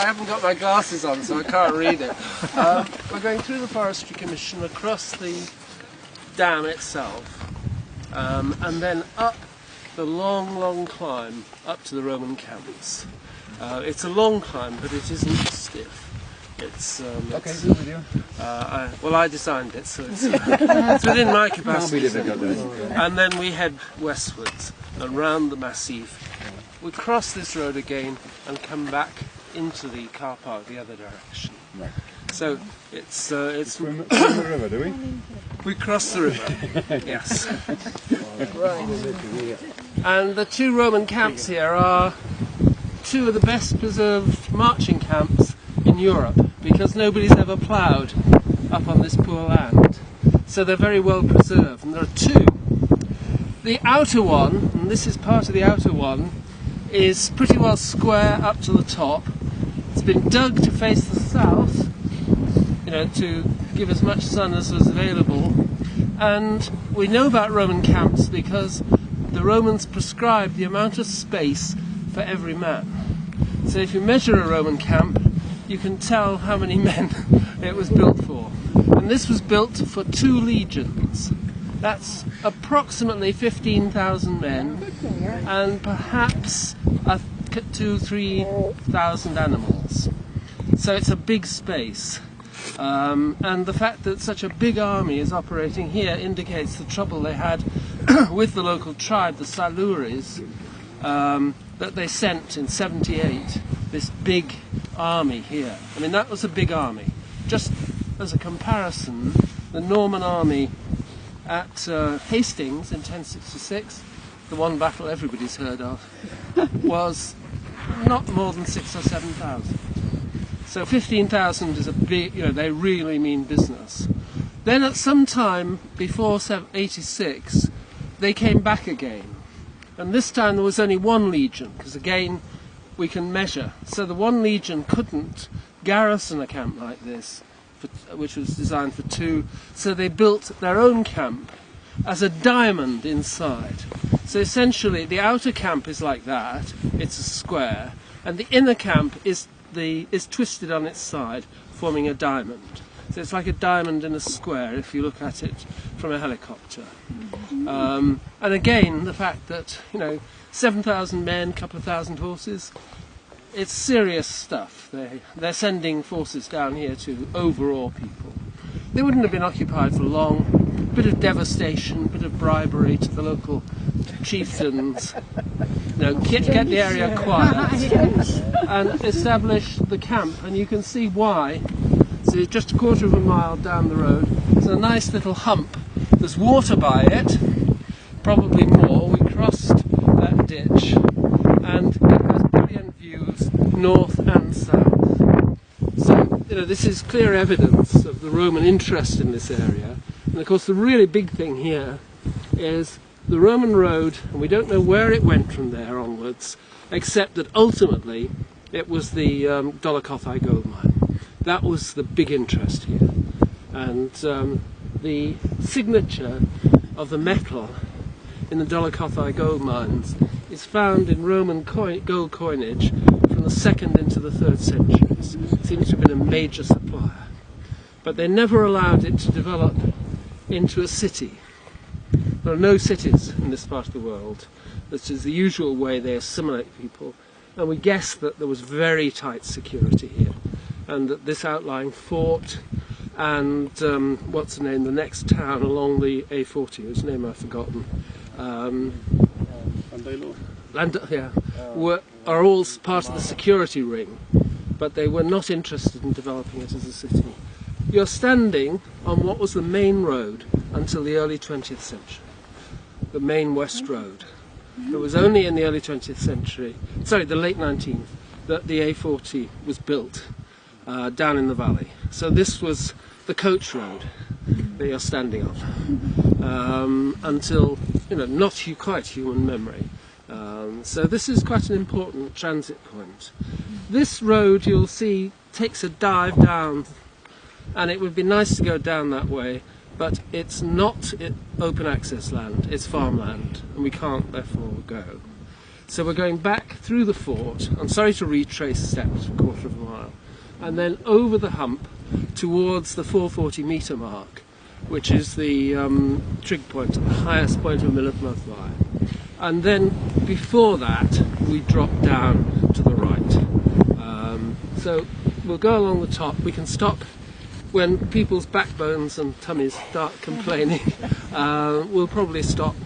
I haven't got my glasses on, so I can't read it. We're going through the Forestry Commission, across the dam itself, and then up the long, long climb up to the Roman camps. It's a long climb, but it isn't stiff. It's good with you. well, I designed it, so it's within my capacity. And then we head westwards and round the Massif. We cross this road again and come back into the car park the other direction. Right. So it's Swim the river, do we? we cross the river. Yes. Right. And the two Roman camps here are two of the best preserved marching camps in Europe, because nobody's ever ploughed up on this poor land. So they're very well preserved, and there are two. The outer one, and this is part of the outer one, is pretty well square up to the top. It's been dug to face the south, to give as much sun as was available. And we know about Roman camps because the Romans prescribed the amount of space for every man. So if you measure a Roman camp, you can tell how many men it was built for. And this was built for 2 legions. That's approximately 15,000 men and perhaps 2,000-3,000 animals. So it's a big space. And the fact that such a big army is operating here indicates the trouble they had with the local tribe, the Siluris, that they sent in 78, this big army here. I mean, that was a big army. Just as a comparison, the Norman army at Hastings in 1066, the one battle everybody's heard of, was not more than 6,000 or 7,000. So 15,000 is a big, they really mean business. Then at some time before 86, they came back again. And this time there was only 1 legion, because again, we can measure. So the 1 legion couldn't garrison a camp like this, which was designed for 2. So they built their own camp as a diamond inside. So essentially the outer camp is like that, it's a square, and the inner camp is twisted on its side, forming a diamond. So it's like a diamond in a square if you look at it from a helicopter. And again, the fact that 7,000 men, couple of thousand horses, it's serious stuff. They're sending forces down here to overawe people. They wouldn't have been occupied for long. Bit of devastation, bit of bribery to the local chieftains. Get the area quiet and establish the camp. And you can see why. So just a quarter of a mile down the road, there's a nice little hump. There's water by it, probably more. We crossed that ditch, and it has brilliant views north and south. So, this is clear evidence of the Roman interest in this area. And of course the really big thing here is the Roman road, and we don't know where it went from there onwards, except that ultimately it was the Dolokothai gold mine. That was the big interest here. And the signature of the metal in the Dolokothai gold mines is found in Roman gold coinage from the 2nd into the 3rd centuries. It seems to have been a major supplier. But they never allowed it to develop into a city. There are no cities in this part of the world. This is the usual way they assimilate people. And we guess that there was very tight security here, and that this outlying fort and the next town along the A40, whose name I've forgotten, are all part of the security ring, but they were not interested in developing it as a city. You're standing on what was the main road until the early 20th century, the main west road. It was only in the early 20th century, the late 19th, that the A40 was built down in the valley. So this was the coach road that you're standing on until, not quite human memory. So this is quite an important transit point. This road, you'll see, takes a dive down, and it would be nice to go down that way, but it's not open access land, it's farmland, and we can't therefore go. So we're going back through the fort. I'm sorry to retrace steps for a quarter of a mile. And then over the hump towards the 440 metre mark, which is the trig point, the highest point of Myddai. And then before that, we drop down to the right. So we'll go along the top. We can stop when people's backbones and tummies start complaining. We'll probably stop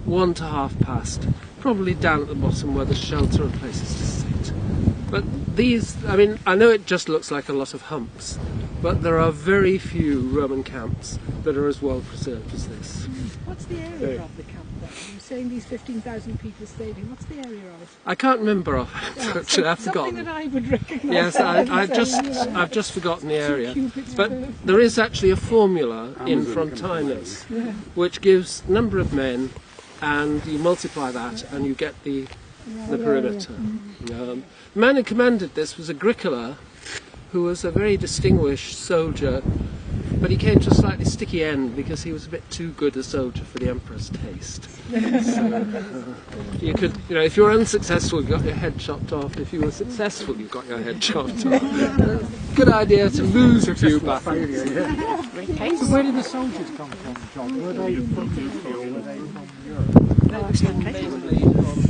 1 to half past, probably down at the bottom where there's shelter and places to sit. But these, I mean, I know it just looks like a lot of humps, but there are very few Roman camps that are as well preserved as this. What's the area of the camp then? You're saying these 15,000 people stayed in. What's the area of it? I can't remember actually, I've forgotten. Something that I would recognise. Yes, I've just forgotten the area. But there is actually a formula in Frontinus which gives number of men, and you multiply that and you get the perimeter. The man who commanded this was Agricola, who was a very distinguished soldier, but he came to a slightly sticky end because he was a bit too good a soldier for the emperor's taste. So, you could, if you were unsuccessful, you got your head chopped off. If you were successful, you got your head chopped off. Good idea to lose a few battles. So where did the soldiers come from, John? Were they from the field or were they from Europe? Mainly from